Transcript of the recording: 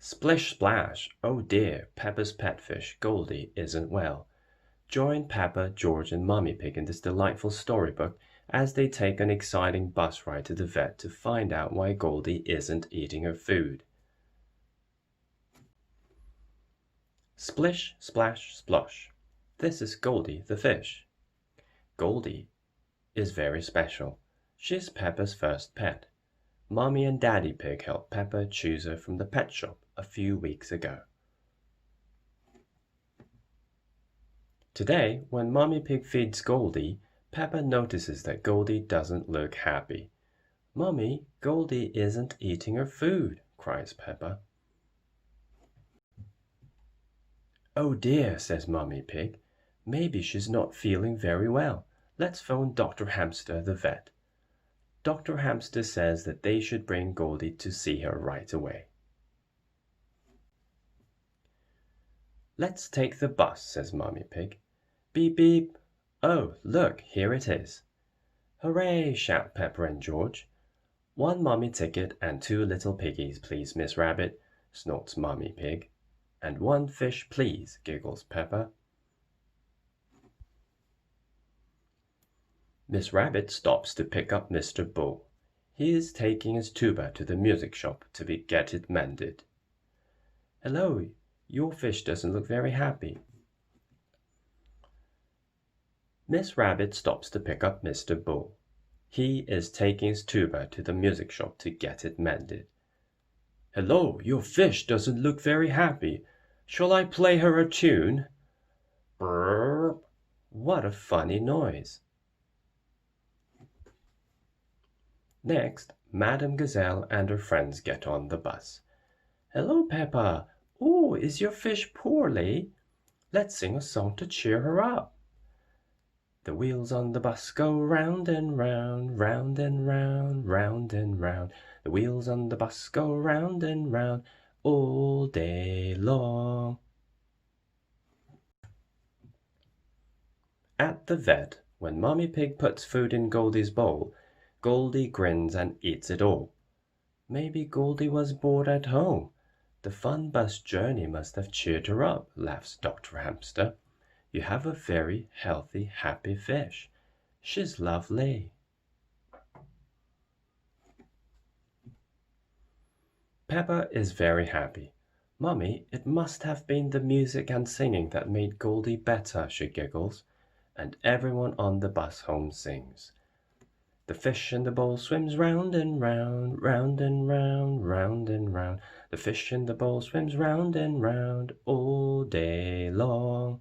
Splish splash! Oh dear, Peppa's pet fish, Goldie, isn't well. Join Peppa, George, and Mummy Pig in this delightful storybook as they take an exciting bus ride to the vet to find out why Goldie isn't eating her food. Splish, splash, splosh. This is Goldie the fish. Goldie is very special. She's Peppa's first pet. Mommy and Daddy Pig helped Peppa choose her from the pet shop a few weeks ago. Today, when Mommy Pig feeds Goldie, Peppa notices that Goldie doesn't look happy. "Mommy, Goldie isn't eating her food," cries Peppa. "Oh dear," says Mommy Pig. "Maybe she's not feeling very well. Let's phone Dr. Hamster, the vet." Dr. Hamster says that they should bring Goldie to see her right away. "Let's take the bus," says Mommy Pig. "Beep, beep. Oh, look, here it is." "Hooray!" shout Peppa and George. "One Mommy ticket and 2 little piggies, please, Miss Rabbit," snorts Mommy Pig. "And 1 fish, please," giggles Peppa. Miss Rabbit stops to pick up Mr. Bull. He is taking his tuba to the music shop to get it mended. "Hello, your fish doesn't look very happy." Miss Rabbit stops to pick up Mr. Bull. He is taking his tuba to the music shop to get it mended. "Hello, your fish doesn't look very happy. Shall I play her a tune?" Brrr! What a funny noise! Next, Madame Gazelle and her friends get on the bus. "Hello, Peppa. Oh, is your fish poorly? Let's sing a song to cheer her up." The wheels on the bus go round and round, round and round, round and round. The wheels on the bus go round and round all day long. At the vet, when Mommy Pig puts food in Goldie's bowl, Goldie grins and eats it all. "Maybe Goldie was bored at home. The fun bus journey must have cheered her up," laughs Dr. Hamster. "You have a very healthy, happy fish. She's lovely." Peppa is very happy. "Mummy, it must have been the music and singing that made Goldie better," she giggles. And everyone on the bus home sings. "The fish in the bowl swims round and round, round and round, round and round. The fish in the bowl swims round and round all day long."